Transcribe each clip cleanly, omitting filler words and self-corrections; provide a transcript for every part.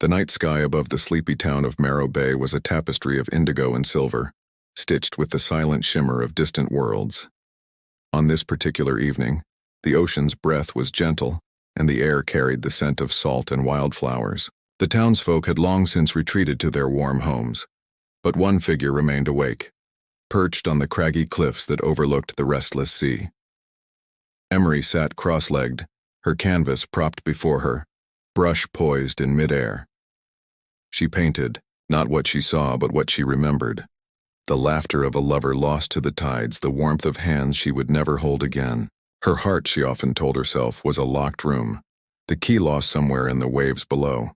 The night sky above the sleepy town of Marrow Bay was a tapestry of indigo and silver, stitched with the silent shimmer of distant worlds. On this particular evening, the ocean's breath was gentle, and the air carried the scent of salt and wildflowers. The townsfolk had long since retreated to their warm homes, but one figure remained awake, perched on the craggy cliffs that overlooked the restless sea. Emery sat cross-legged, her canvas propped before her, brush poised in mid-air. She painted, not what she saw but what she remembered. The laughter of a lover lost to the tides, the warmth of hands she would never hold again. Her heart, she often told herself, was a locked room, the key lost somewhere in the waves below.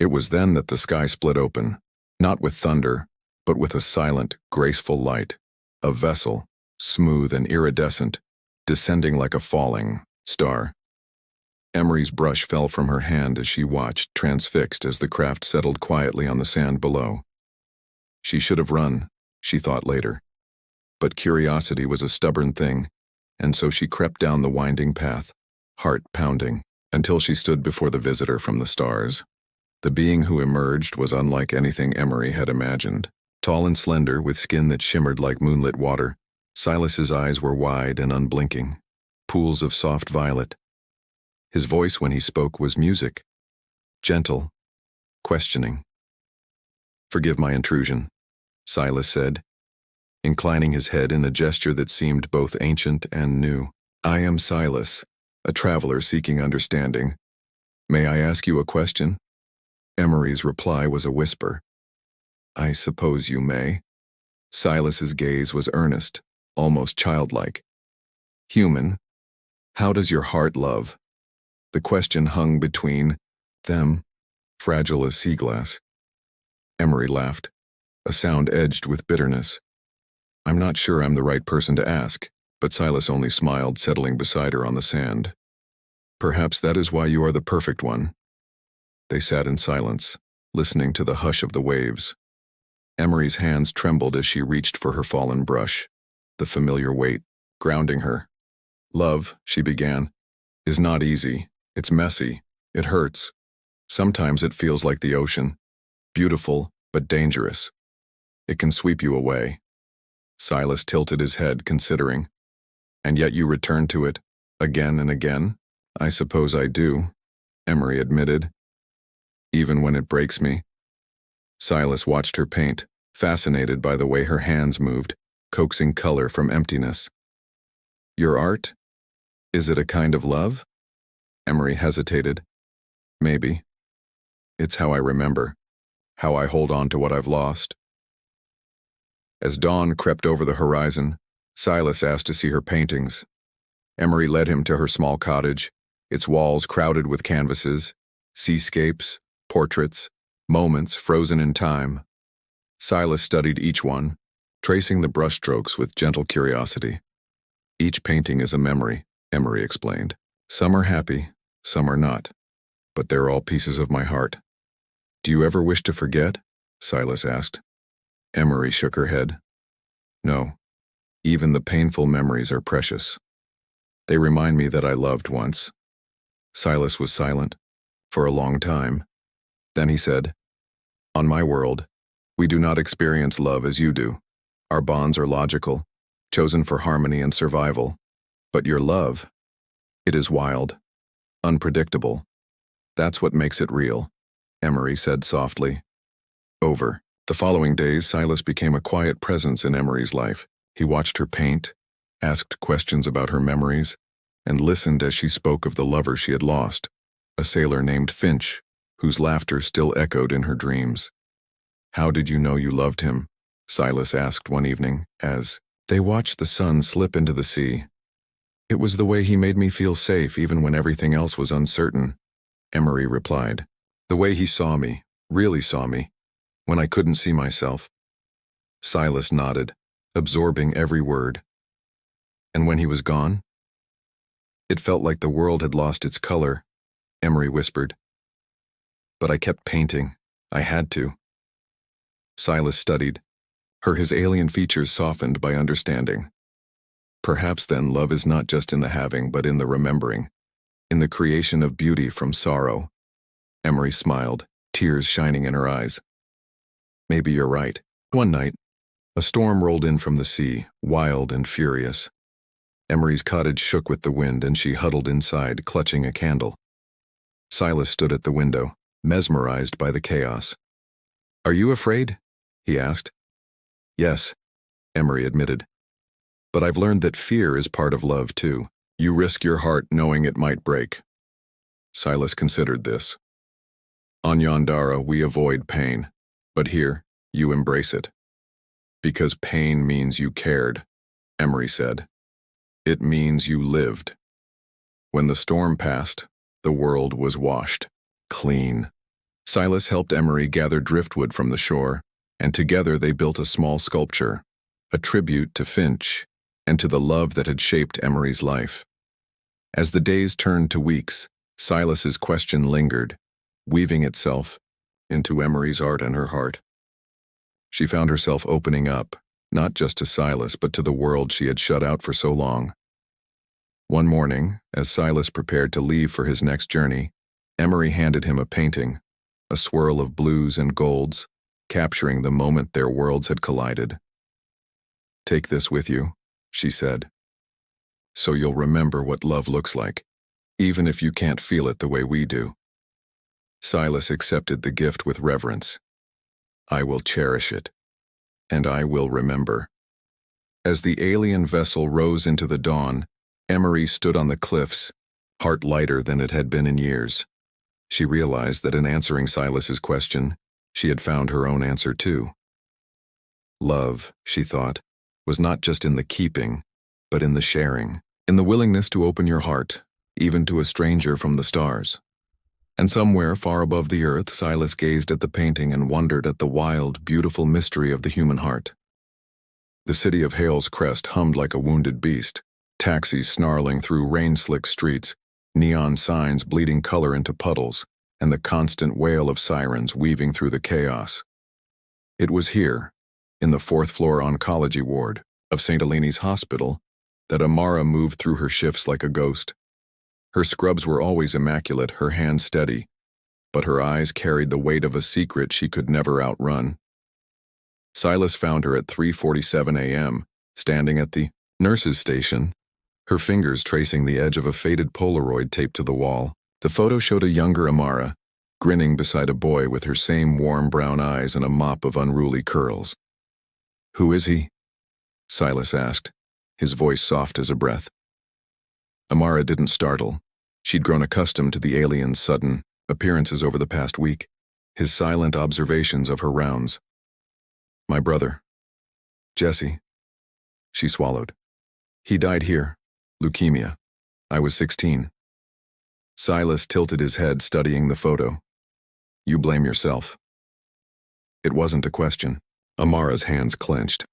It was then that the sky split open, not with thunder, but with a silent, graceful light, a vessel, smooth and iridescent, descending like a falling star. Emery's brush fell from her hand as she watched, transfixed as the craft settled quietly on the sand below. She should have run, she thought later. But curiosity was a stubborn thing, and so she crept down the winding path, heart pounding, until she stood before the visitor from the stars. The being who emerged was unlike anything Emery had imagined. Tall and slender, with skin that shimmered like moonlit water, Silas's eyes were wide and unblinking, pools of soft violet. His voice when he spoke was music, gentle, questioning. "Forgive my intrusion," Silas said, inclining his head in a gesture that seemed both ancient and new. "I am Silas, a traveler seeking understanding. May I ask you a question?" Emery's reply was a whisper. "I suppose you may." Silas's gaze was earnest, almost childlike. "Human, how does your heart love?" The question hung between them, fragile as sea glass. Emery laughed, a sound edged with bitterness. "I'm not sure I'm the right person to ask," but Silas only smiled, settling beside her on the sand. "Perhaps that is why you are the perfect one." They sat in silence, listening to the hush of the waves. Emery's hands trembled as she reached for her fallen brush, the familiar weight, grounding her. "Love," she began, "is not easy. It's messy. It hurts. Sometimes it feels like the ocean, beautiful but dangerous. It can sweep you away." Silas tilted his head, considering. "And yet you return to it, again and again?" "I suppose I do," Emery admitted. "Even when it breaks me." Silas watched her paint, fascinated by the way her hands moved, coaxing color from emptiness. "Your art? Is it a kind of love?" Emery hesitated. "Maybe. It's how I remember, how I hold on to what I've lost." As dawn crept over the horizon, Silas asked to see her paintings. Emery led him to her small cottage, its walls crowded with canvases, seascapes, portraits, moments frozen in time. Silas studied each one, tracing the brushstrokes with gentle curiosity. "Each painting is a memory," Emery explained. "Some are happy, some are not, but they're all pieces of my heart." "Do you ever wish to forget?" Silas asked. Emery shook her head. "No, even the painful memories are precious. They remind me that I loved once." Silas was silent, for a long time. Then he said, "On my world, we do not experience love as you do. Our bonds are logical, chosen for harmony and survival. But your love, it is wild, unpredictable. That's what makes it real," Emery said softly. Over the following days, Silas became a quiet presence in Emery's life. He watched her paint, asked questions about her memories, and listened as she spoke of the lover she had lost, a sailor named Finch, whose laughter still echoed in her dreams. "How did you know you loved him?" Silas asked one evening, as they watched the sun slip into the sea. "It was the way he made me feel safe even when everything else was uncertain," Emery replied. "The way he saw me, really saw me, when I couldn't see myself." Silas nodded, absorbing every word. "And when he was gone?" "It felt like the world had lost its color," Emery whispered. "But I kept painting. I had to." Silas studied, his alien features softened by understanding. "Perhaps then love is not just in the having but in the remembering, in the creation of beauty from sorrow." Emery smiled, tears shining in her eyes. Maybe you're right. One night, a storm rolled in from the sea, wild and furious. Emery's cottage shook with the wind, and she huddled inside, clutching a candle. Silas stood at the window, mesmerized by the chaos. "Are you afraid?" he asked. "Yes," Emery admitted. "But I've learned that fear is part of love, too. You risk your heart knowing it might break." Silas considered this. "On Yondara, we avoid pain, but here, you embrace it. Because pain means you cared," Emery said. "It means you lived. When the storm passed, the world was washed clean." Silas helped Emery gather driftwood from the shore, and together they built a small sculpture, a tribute to Finch and to the love that had shaped Emery's life. As the days turned to weeks, Silas's question lingered, weaving itself into Emery's art and her heart. She found herself opening up, not just to Silas, but to the world she had shut out for so long. One morning, as Silas prepared to leave for his next journey, Emery handed him a painting, a swirl of blues and golds, capturing the moment their worlds had collided. "Take this with you," she said, "so you'll remember what love looks like, even if you can't feel it the way we do." Silas accepted the gift with reverence. "I will cherish it, and I will remember." As the alien vessel rose into the dawn, Emery stood on the cliffs, heart lighter than it had been in years. She realized that in answering Silas's question, she had found her own answer too. Love, she thought, was not just in the keeping, but in the sharing, in the willingness to open your heart, even to a stranger from the stars. And somewhere far above the earth, Silas gazed at the painting and wondered at the wild, beautiful mystery of the human heart. The city of Hale's Crest hummed like a wounded beast, taxis snarling through rain-slick streets, neon signs bleeding color into puddles, and the constant wail of sirens weaving through the chaos. It was here, in the fourth-floor oncology ward of St. Eleni's Hospital, that Amara moved through her shifts like a ghost. Her scrubs were always immaculate, her hands steady, but her eyes carried the weight of a secret she could never outrun. Silas found her at 3:47 a.m., standing at the nurse's station, her fingers tracing the edge of a faded Polaroid taped to the wall. The photo showed a younger Amara, grinning beside a boy with her same warm brown eyes and a mop of unruly curls. "Who is he?" Silas asked, his voice soft as a breath. Amara didn't startle. She'd grown accustomed to the alien's sudden appearances over the past week, his silent observations of her rounds. "My brother. Jesse." She swallowed. "He died here. Leukemia. I was 16. Silas tilted his head, studying the photo. "You blame yourself." It wasn't a question. Amara's hands clenched.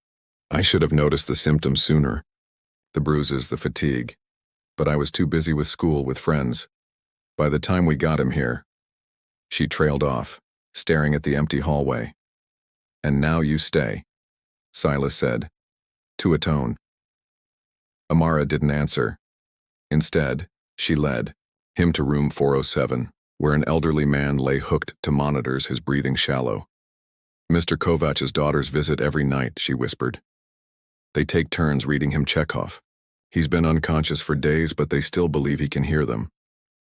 "I should have noticed the symptoms sooner. The bruises, the fatigue. But I was too busy with school, with friends. By the time we got him here." She trailed off, staring at the empty hallway. "And now you stay," Silas said, to atone. Amara didn't answer. Instead, she led him to room 407, where an elderly man lay hooked to monitors, his breathing shallow. "Mr. Kovach's daughters visit every night," she whispered. "They take turns reading him Chekhov. He's been unconscious for days, but they still believe he can hear them."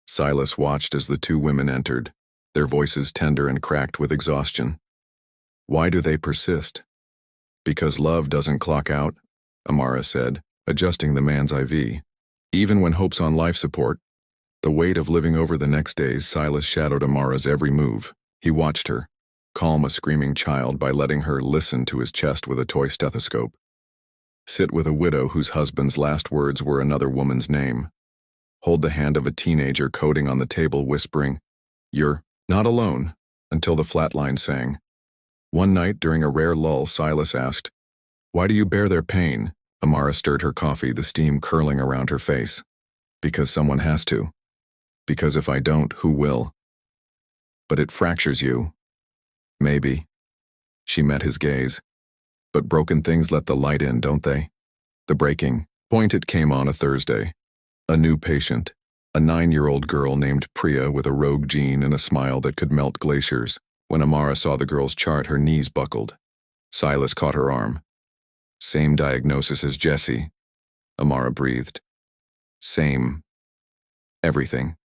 Silas watched as the two women entered, their voices tender and cracked with exhaustion. "Why do they persist?" "Because love doesn't clock out," Amara said, adjusting the man's IV. "Even when hope's on life support." The weight of living over the next days, Silas shadowed Amara's every move. He watched her, calm a screaming child by letting her listen to his chest with a toy stethoscope. Sit with a widow whose husband's last words were another woman's name. Hold the hand of a teenager coding on the table, whispering, "You're not alone," until the flatline sang. One night, during a rare lull, Silas asked, "Why do you bear their pain?" Amara stirred her coffee, the steam curling around her face. "Because someone has to. Because if I don't, who will?" "But it fractures you." "Maybe." She met his gaze. "But broken things let the light in, don't they?" The breaking point, it came on a Thursday. A new patient, a 9-year-old girl named Priya with a rogue gene and a smile that could melt glaciers. When Amara saw the girl's chart, her knees buckled. Silas caught her arm. Same diagnosis as Jessie, Amara breathed. Same. Everything.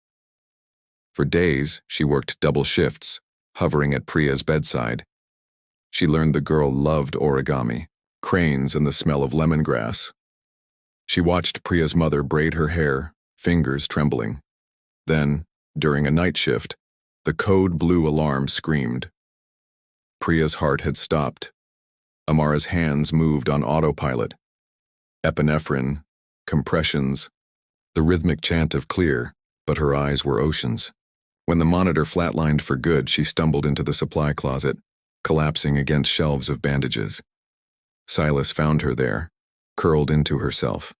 For days, she worked double shifts, hovering at Priya's bedside. She learned the girl loved origami, cranes, and the smell of lemongrass. She watched Priya's mother braid her hair, fingers trembling. Then, during a night shift, the code blue alarm screamed. Priya's heart had stopped. Amara's hands moved on autopilot. Epinephrine, compressions, the rhythmic chant of clear, but her eyes were oceans. When the monitor flatlined for good, she stumbled into the supply closet, collapsing against shelves of bandages. Silas found her there, curled into herself.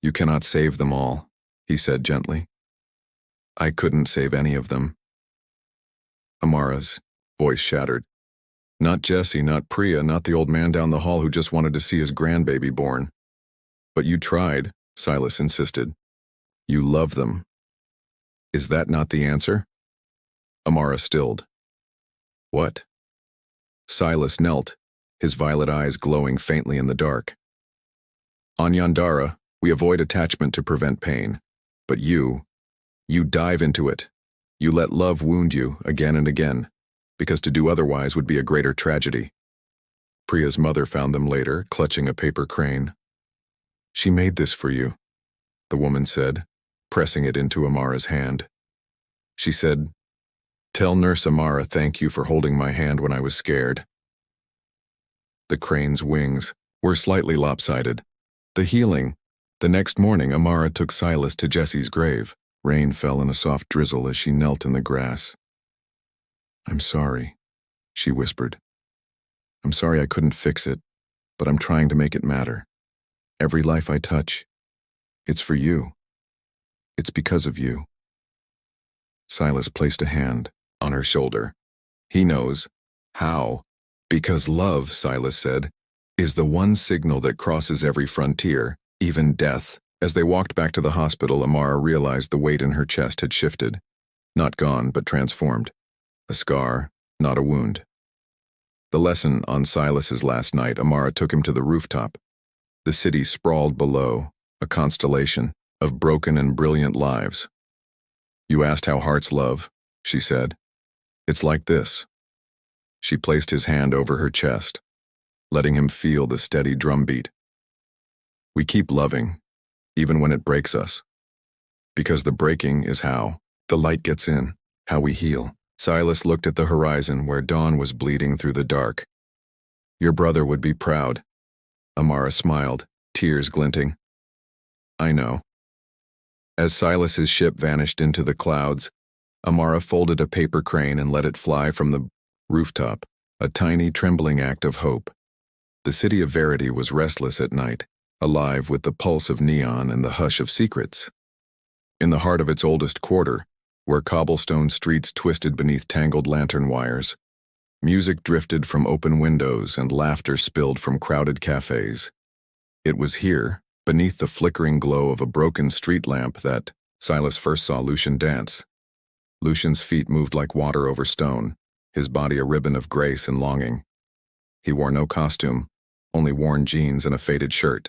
"You cannot save them all," he said gently. "I couldn't save any of them." Amara's voice shattered. Not Jessie, not Priya, not the old man down the hall who just wanted to see his grandbaby born. "But you tried," Silas insisted. "You love them. Is that not the answer?" Amara stilled. "What?" Silas knelt, his violet eyes glowing faintly in the dark. "On Yandara, we avoid attachment to prevent pain. But you dive into it. You let love wound you again and again, because to do otherwise would be a greater tragedy." Priya's mother found them later, clutching a paper crane. "She made this for you," the woman said, pressing it into Amara's hand. She said, "Tell Nurse Amara thank you for holding my hand when I was scared." The crane's wings were slightly lopsided. The healing. The next morning, Amara took Silas to Jessie's grave. Rain fell in a soft drizzle as she knelt in the grass. "I'm sorry," she whispered. "I'm sorry I couldn't fix it, but I'm trying to make it matter. Every life I touch, it's for you. It's because of you." Silas placed a hand on her shoulder. "He knows. How? Because love," Silas said, "is the one signal that crosses every frontier, even death." As they walked back to the hospital, Amara realized the weight in her chest had shifted. Not gone, but transformed. A scar, not a wound. The lesson on Silas's last night, Amara took him to the rooftop. The city sprawled below, a constellation of broken and brilliant lives. "You asked how hearts love," she said. "It's like this." She placed his hand over her chest, letting him feel the steady drumbeat. "We keep loving, even when it breaks us. Because the breaking is how the light gets in, how we heal." Silas looked at the horizon where dawn was bleeding through the dark. "Your brother would be proud." Amara smiled, tears glinting. "I know." As Silas's ship vanished into the clouds, Amara folded a paper crane and let it fly from the rooftop, a tiny, trembling act of hope. The city of Verity was restless at night, alive with the pulse of neon and the hush of secrets. In the heart of its oldest quarter, where cobblestone streets twisted beneath tangled lantern wires, music drifted from open windows and laughter spilled from crowded cafes. It was here, beneath the flickering glow of a broken street lamp, that Silas first saw Lucian dance. Lucian's feet moved like water over stone, his body a ribbon of grace and longing. He wore no costume, only worn jeans and a faded shirt.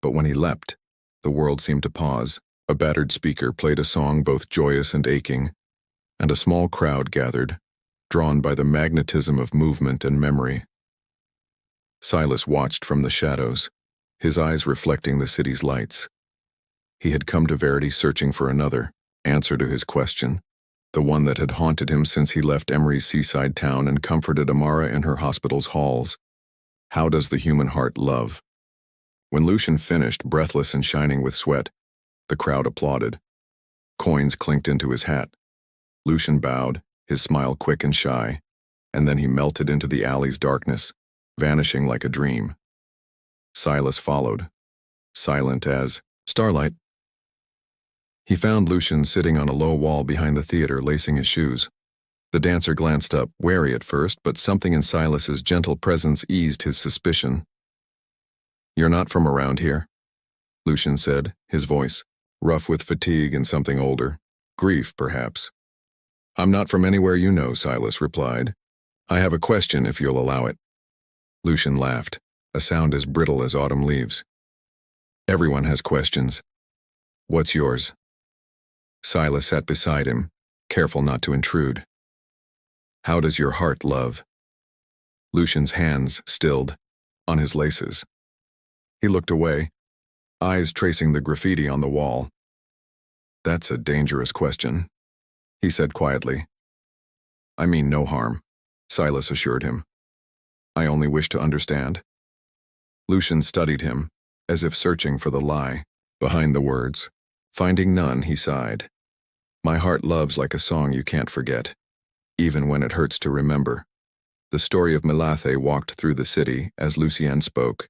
But when he leapt, the world seemed to pause. A battered speaker played a song both joyous and aching, and a small crowd gathered, drawn by the magnetism of movement and memory. Silas watched from the shadows, his eyes reflecting the city's lights. He had come to Verity searching for another answer to his question, the one that had haunted him since he left Emery's seaside town and comforted Amara in her hospital's halls. How does the human heart love? When Lucian finished, breathless and shining with sweat, the crowd applauded. Coins clinked into his hat. Lucian bowed, his smile quick and shy, and then he melted into the alley's darkness, vanishing like a dream. Silas followed, silent as starlight. He found Lucian sitting on a low wall behind the theater, lacing his shoes. The dancer glanced up, wary at first, but something in Silas's gentle presence eased his suspicion. "You're not from around here," Lucian said, his voice rough with fatigue and something older. Grief, perhaps. I'm not from anywhere you know, Silas replied. I have a question if you'll allow it. Lucian laughed, a sound as brittle as autumn leaves. Everyone has questions. What's yours? Silas sat beside him, careful not to intrude. How does your heart love? Lucian's hands stilled, on his laces. He looked away, eyes tracing the graffiti on the wall. That's a dangerous question, he said quietly. I mean no harm, Silas assured him. I only wish to understand. Lucian studied him, as if searching for the lie behind the words. Finding none, he sighed. My heart loves like a song you can't forget, even when it hurts to remember. The story of Milathe walked through the city as Lucien spoke.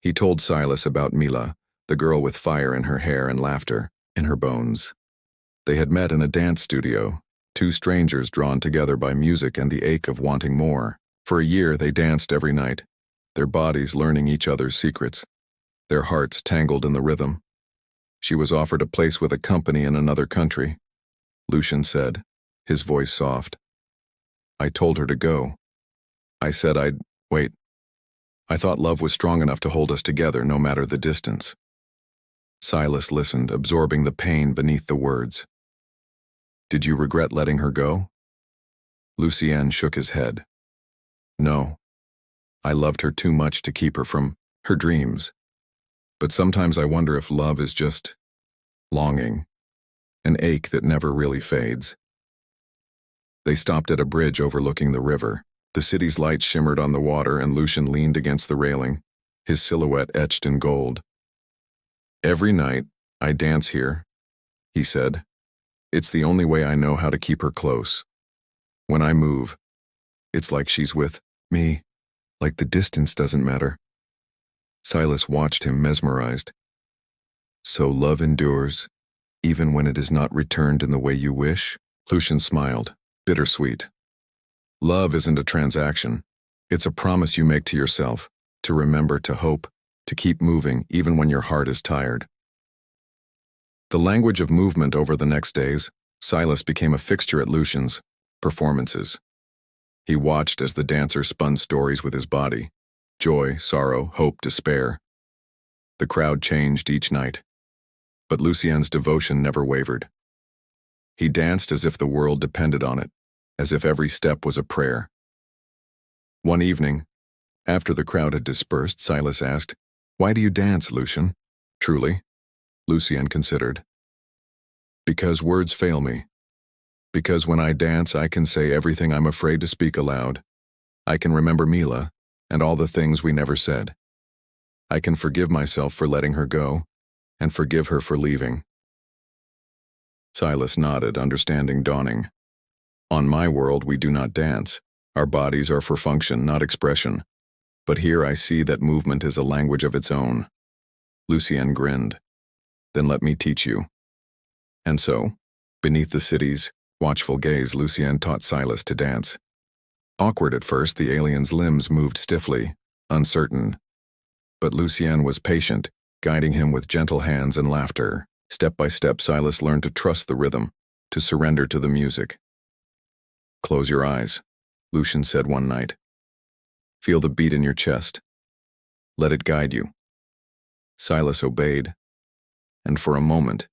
He told Silas about Mila, the girl with fire in her hair and laughter in her bones. They had met in a dance studio, two strangers drawn together by music and the ache of wanting more. For a year they danced every night, their bodies learning each other's secrets, their hearts tangled in the rhythm. She was offered a place with a company in another country, Lucian said, his voice soft. I told her to go. I said I'd wait. I thought love was strong enough to hold us together no matter the distance. Silas listened, absorbing the pain beneath the words. Did you regret letting her go? Lucien shook his head. No. I loved her too much to keep her from her dreams. But sometimes I wonder if love is just longing, an ache that never really fades. They stopped at a bridge overlooking the river. The city's lights shimmered on the water and Lucian leaned against the railing, his silhouette etched in gold. Every night, I dance here, he said. It's the only way I know how to keep her close. When I move, it's like she's with me, like the distance doesn't matter. Silas watched him mesmerized. So love endures, even when it is not returned in the way you wish? Lucian smiled, bittersweet. Love isn't a transaction. It's a promise you make to yourself, to remember, to hope, to keep moving even when your heart is tired. The language of movement over the next days, Silas became a fixture at Lucian's performances. He watched as the dancer spun stories with his body, joy, sorrow, hope, despair. The crowd changed each night, but Lucien's devotion never wavered. He danced as if the world depended on it, as if every step was a prayer. One evening, after the crowd had dispersed, Silas asked, Why do you dance, Lucian? Truly, Lucien considered. Because words fail me. Because when I dance, I can say everything I'm afraid to speak aloud. I can remember Mila and all the things we never said. I can forgive myself for letting her go and forgive her for leaving. Silas nodded, understanding dawning. On my world, we do not dance. Our bodies are for function, not expression. But here I see that movement is a language of its own. Lucien grinned. Then let me teach you. And so, beneath the city's watchful gaze, Lucien taught Silas to dance. Awkward at first, the alien's limbs moved stiffly, uncertain. But Lucien was patient, guiding him with gentle hands and laughter. Step by step, Silas learned to trust the rhythm, to surrender to the music. Close your eyes, Lucien said one night. Feel the beat in your chest. Let it guide you. Silas obeyed, and for a moment,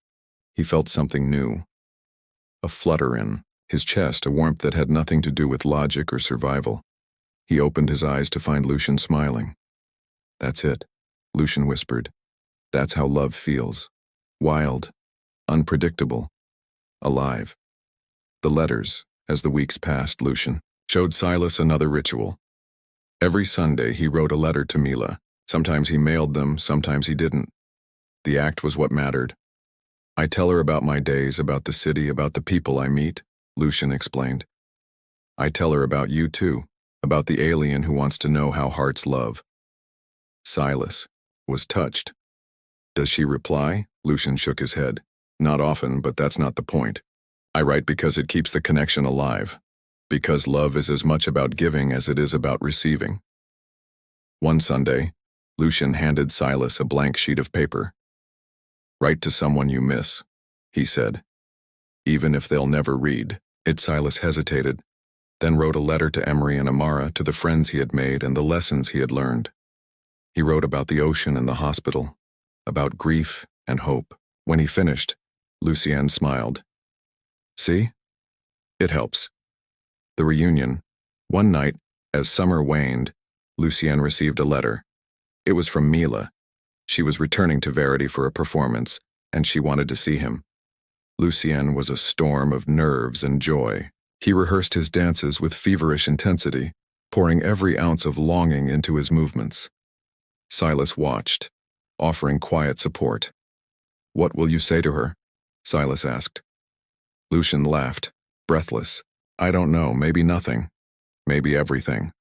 he felt something new. A flutter in his chest, a warmth that had nothing to do with logic or survival. He opened his eyes to find Lucien smiling. That's it, Lucien whispered. That's how love feels. Wild, unpredictable, alive. The letters, as the weeks passed, Lucien showed Silas another ritual. Every Sunday he wrote a letter to Mila. Sometimes he mailed them, sometimes he didn't. The act was what mattered. I tell her about my days, about the city, about the people I meet, Lucien explained. I tell her about you too, about the alien who wants to know how hearts love. Silas was touched. Does she reply? Lucien shook his head. Not often, but that's not the point. I write because it keeps the connection alive. Because love is as much about giving as it is about receiving. One Sunday, Lucien handed Silas a blank sheet of paper. Write to someone you miss, he said. Even if they'll never read it. Silas hesitated, then wrote a letter to Emery and Amara, to the friends he had made and the lessons he had learned. He wrote about the ocean and the hospital, about grief and hope. When he finished, Lucienne smiled. See? It helps. The reunion. One night, as summer waned, Lucienne received a letter. It was from Mila. She was returning to Verity for a performance, and she wanted to see him. Lucienne was a storm of nerves and joy. He rehearsed his dances with feverish intensity, pouring every ounce of longing into his movements. Silas watched, offering quiet support. What will you say to her? Silas asked. Lucienne laughed, breathless. I don't know, maybe nothing. Maybe everything.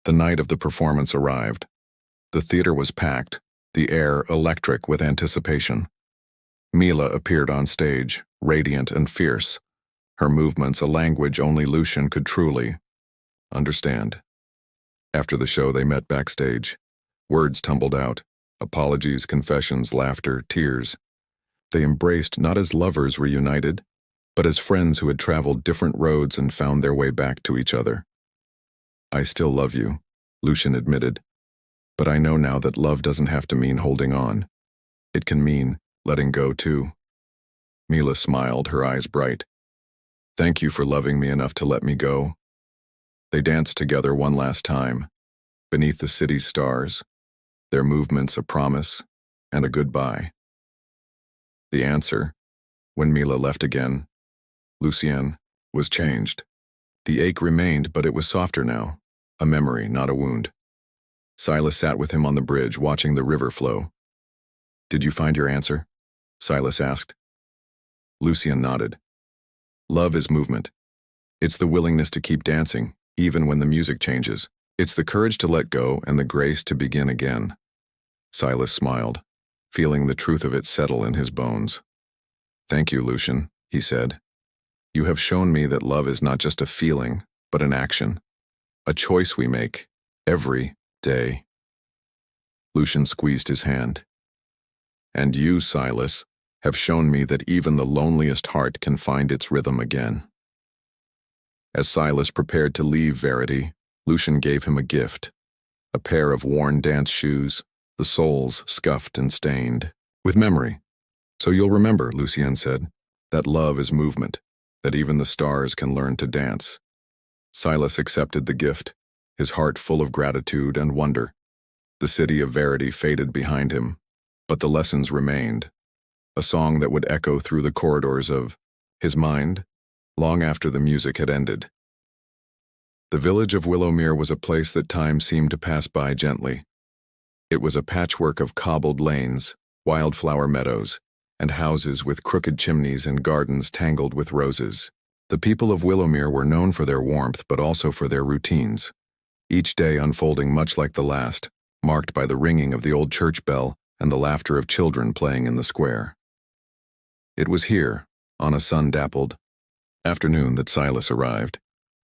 The night of the performance arrived. The theater was packed, the air electric with anticipation. Mila appeared on stage, radiant and fierce, her movements a language only Lucienne could truly understand. After the show, they met backstage. Words tumbled out, apologies, confessions, laughter, tears. They embraced not as lovers reunited, but as friends who had traveled different roads and found their way back to each other. I still love you, Lucienne admitted, but I know now that love doesn't have to mean holding on. It can mean letting go too. Mila smiled, her eyes bright. Thank you for loving me enough to let me go. They danced together one last time, beneath the city's stars, their movements a promise and a goodbye. The answer, when Mila left again, Lucienne, was changed. The ache remained, but it was softer now, a memory, not a wound. Silas sat with him on the bridge, watching the river flow. Did you find your answer? Silas asked. Lucienne nodded. Love is movement. It's the willingness to keep dancing, even when the music changes. It's the courage to let go and the grace to begin again. Silas smiled, feeling the truth of it settle in his bones. Thank you, Lucienne, he said. You have shown me that love is not just a feeling, but an action. A choice we make, every day. Lucienne squeezed his hand. And you, Silas, have shown me that even the loneliest heart can find its rhythm again. As Silas prepared to leave Verity, Lucienne gave him a gift, a pair of worn dance shoes, the soles scuffed and stained, with memory. So you'll remember, Lucienne said, that love is movement, that even the stars can learn to dance. Silas accepted the gift, his heart full of gratitude and wonder. The city of Verity faded behind him, but the lessons remained, a song that would echo through the corridors of his mind long after the music had ended. The village of Willowmere was a place that time seemed to pass by gently. It was a patchwork of cobbled lanes, wildflower meadows, and houses with crooked chimneys and gardens tangled with roses. The people of Willowmere were known for their warmth but also for their routines, each day unfolding much like the last, marked by the ringing of the old church bell and the laughter of children playing in the square. It was here, on a sun-dappled afternoon, that Silas arrived,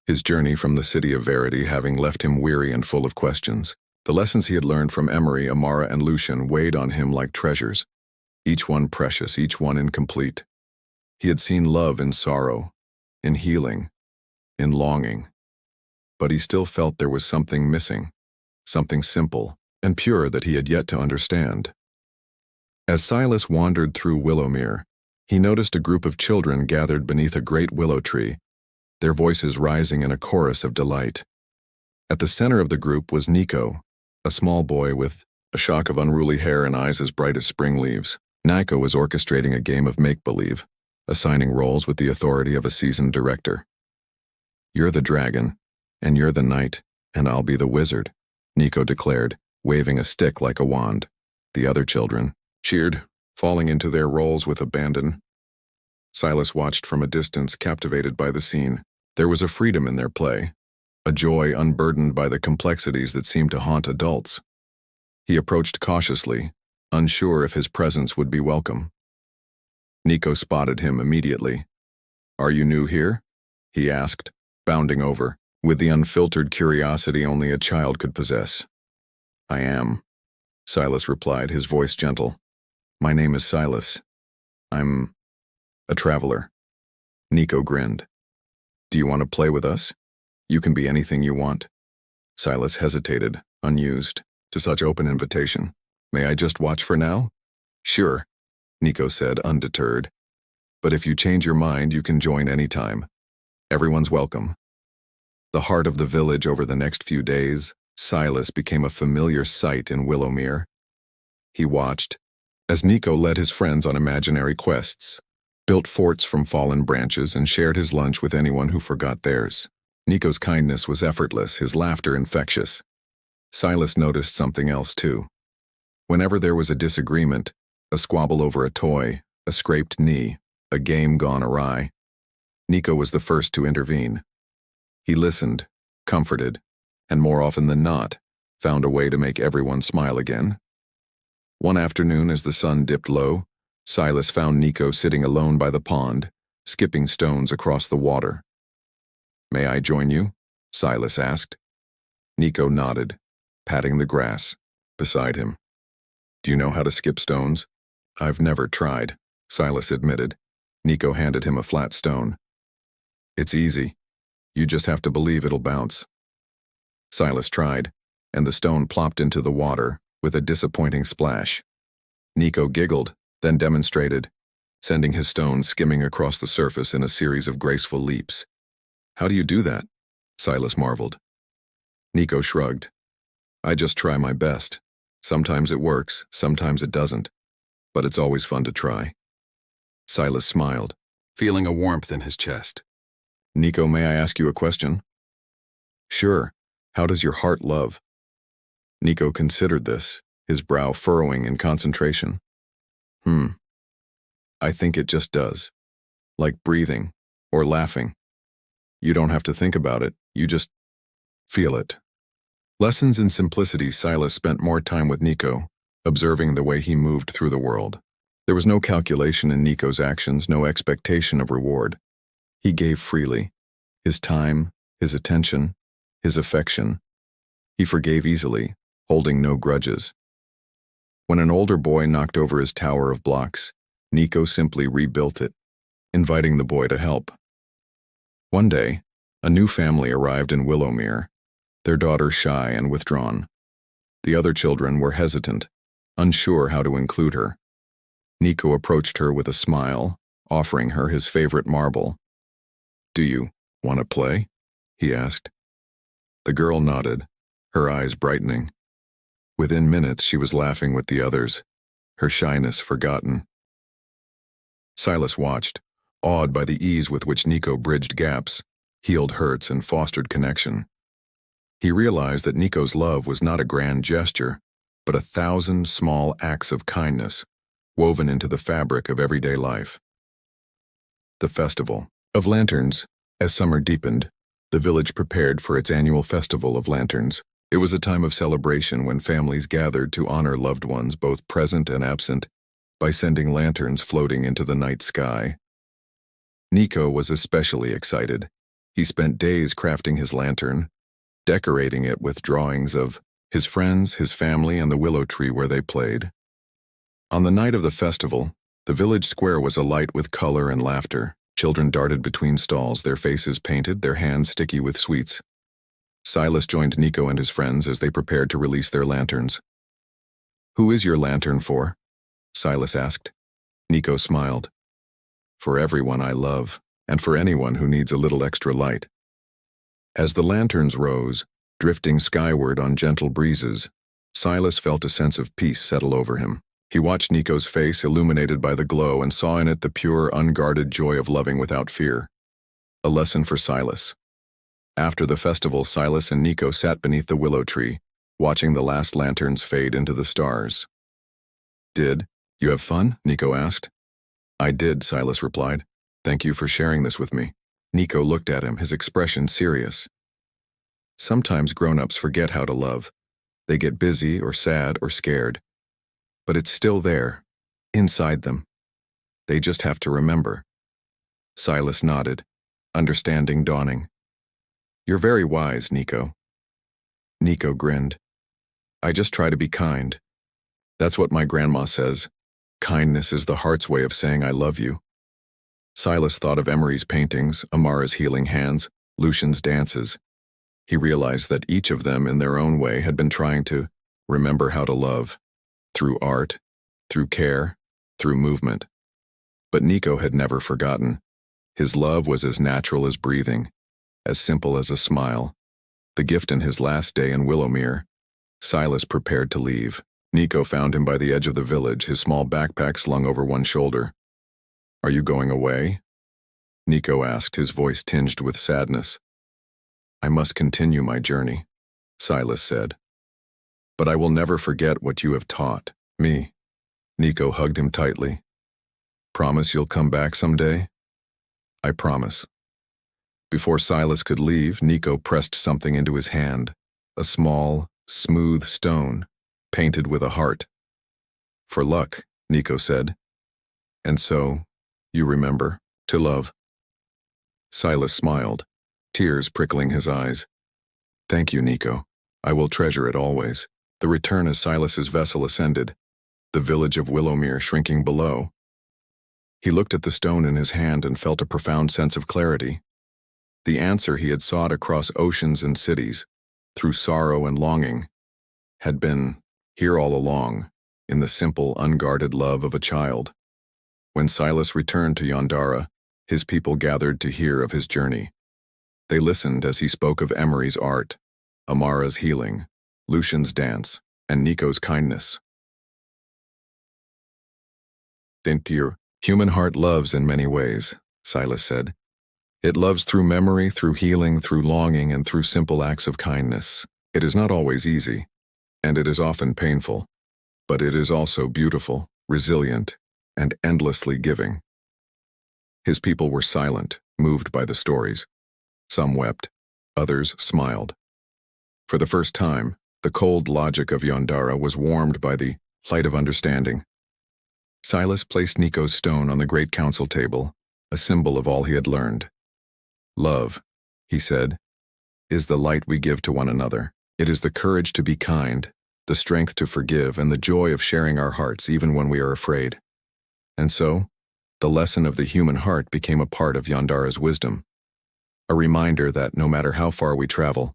his journey from the city of Verity having left him weary and full of questions. The lessons he had learned from Emery, Amara, and Lucienne weighed on him like treasures, each one precious, each one incomplete. He had seen love in sorrow, in healing, in longing, but he still felt there was something missing, something simple and pure that he had yet to understand. As Silas wandered through Willowmere, he noticed a group of children gathered beneath a great willow tree, their voices rising in a chorus of delight. At the center of the group was Nico, a small boy with a shock of unruly hair and eyes as bright as spring leaves. Nico was orchestrating a game of make-believe, assigning roles with the authority of a seasoned director. You're the dragon, and you're the knight, and I'll be the wizard, Nico declared, waving a stick like a wand. The other children cheered, falling into their roles with abandon. Silas watched from a distance, captivated by the scene. There was a freedom in their play, a joy unburdened by the complexities that seemed to haunt adults. He approached cautiously, unsure if his presence would be welcome. Nico spotted him immediately. Are you new here? He asked, bounding over, with the unfiltered curiosity only a child could possess. I am, Silas replied, his voice gentle. My name is Silas. I'm a traveler. Nico grinned. Do you want to play with us? You can be anything you want. Silas hesitated, unused to such open invitation. May I just watch for now? Sure, Nico said, undeterred. But if you change your mind, you can join any time. Everyone's welcome. The heart of the village over the next few days, Silas became a familiar sight in Willowmere. He watched as Nico led his friends on imaginary quests, built forts from fallen branches, and shared his lunch with anyone who forgot theirs. Nico's kindness was effortless, his laughter infectious. Silas noticed something else too. Whenever there was a disagreement, a squabble over a toy, a scraped knee, a game gone awry, Nico was the first to intervene. He listened, comforted, and more often than not, found a way to make everyone smile again. One afternoon, as the sun dipped low, Silas found Nico sitting alone by the pond, skipping stones across the water. May I join you? Silas asked. Nico nodded, patting the grass beside him. Do you know how to skip stones? I've never tried, Silas admitted. Nico handed him a flat stone. It's easy. You just have to believe it'll bounce. Silas tried, and the stone plopped into the water with a disappointing splash. Nico giggled, then demonstrated, sending his stone skimming across the surface in a series of graceful leaps. How do you do that? Silas marveled. Nico shrugged. I just try my best. Sometimes it works, sometimes it doesn't. But it's always fun to try. Silas smiled, feeling a warmth in his chest. Nico, may I ask you a question? Sure. How does your heart love? Nico considered this, his brow furrowing in concentration. I think it just does. Like breathing, or laughing. You don't have to think about it, you just feel it. Lessons in simplicity, Silas spent more time with Nico, observing the way he moved through the world. There was no calculation in Nico's actions, no expectation of reward. He gave freely. His time, his attention, his affection. He forgave easily, holding no grudges. When an older boy knocked over his tower of blocks, Nico simply rebuilt it, inviting the boy to help. One day, a new family arrived in Willowmere, their daughter shy and withdrawn. The other children were hesitant, unsure how to include her. Nico approached her with a smile, offering her his favorite marble. Do you want to play? He asked. The girl nodded, her eyes brightening. Within minutes, she was laughing with the others, her shyness forgotten. Silas watched, awed by the ease with which Nico bridged gaps, healed hurts, and fostered connection. He realized that Nico's love was not a grand gesture, but 1,000 small acts of kindness, woven into the fabric of everyday life. The Festival of Lanterns. As summer deepened, the village prepared for its annual Festival of Lanterns. It was a time of celebration when families gathered to honor loved ones, both present and absent, by sending lanterns floating into the night sky. Nico was especially excited. He spent days crafting his lantern, decorating it with drawings of his friends, his family, and the willow tree where they played. On the night of the festival, the village square was alight with color and laughter. Children darted between stalls, their faces painted, their hands sticky with sweets. Silas joined Nico and his friends as they prepared to release their lanterns. Who is your lantern for? Silas asked. Nico smiled. For everyone I love, and for anyone who needs a little extra light. As the lanterns rose, drifting skyward on gentle breezes, Silas felt a sense of peace settle over him. He watched Nico's face illuminated by the glow and saw in it the pure, unguarded joy of loving without fear. A lesson for Silas. After the festival, Silas and Nico sat beneath the willow tree, watching the last lanterns fade into the stars. Did you have fun? Nico asked. I did, Silas replied. Thank you for sharing this with me. Nico looked at him, his expression serious. Sometimes grown-ups forget how to love. They get busy or sad or scared. But it's still there, inside them. They just have to remember. Silas nodded, understanding dawning. You're very wise, Nico. Nico grinned. I just try to be kind. That's what my grandma says. Kindness is the heart's way of saying I love you. Silas thought of Emery's paintings, Amara's healing hands, Lucian's dances. He realized that each of them in their own way had been trying to remember how to love, through art, through care, through movement. But Nico had never forgotten. His love was as natural as breathing, as simple as a smile. The gift in his last day in Willowmere. Silas prepared to leave. Nico found him by the edge of the village, his small backpack slung over one shoulder. "Are you going away?" Nico asked, his voice tinged with sadness. "I must continue my journey," Silas said. "But I will never forget what you have taught me." Nico hugged him tightly. "Promise you'll come back someday?" "I promise." Before Silas could leave, Nico pressed something into his hand, a small, smooth stone, painted with a heart. "For luck," Nico said. "And so, you remember, to love." Silas smiled, tears prickling his eyes. "Thank you, Nico. I will treasure it always." The return as Silas's vessel ascended, the village of Willowmere shrinking below. He looked at the stone in his hand and felt a profound sense of clarity. The answer he had sought across oceans and cities, through sorrow and longing, had been here all along, in the simple, unguarded love of a child. When Silas returned to Yondara, his people gathered to hear of his journey. They listened as he spoke of Emery's art, Amara's healing, Lucian's dance, and Nico's kindness. "The human heart loves in many ways," Silas said. "It loves through memory, through healing, through longing, and through simple acts of kindness. It is not always easy, and it is often painful, but it is also beautiful, resilient, and endlessly giving." His people were silent, moved by the stories. Some wept, others smiled. For the first time, the cold logic of Yondara was warmed by the light of understanding. Silas placed Nico's stone on the great council table, a symbol of all he had learned. "Love," he said, "is the light we give to one another. It is the courage to be kind, the strength to forgive, and the joy of sharing our hearts even when we are afraid." And so, the lesson of the human heart became a part of Yondara's wisdom, a reminder that no matter how far we travel,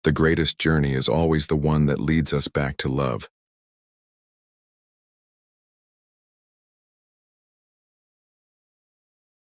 the greatest journey is always the one that leads us back to love.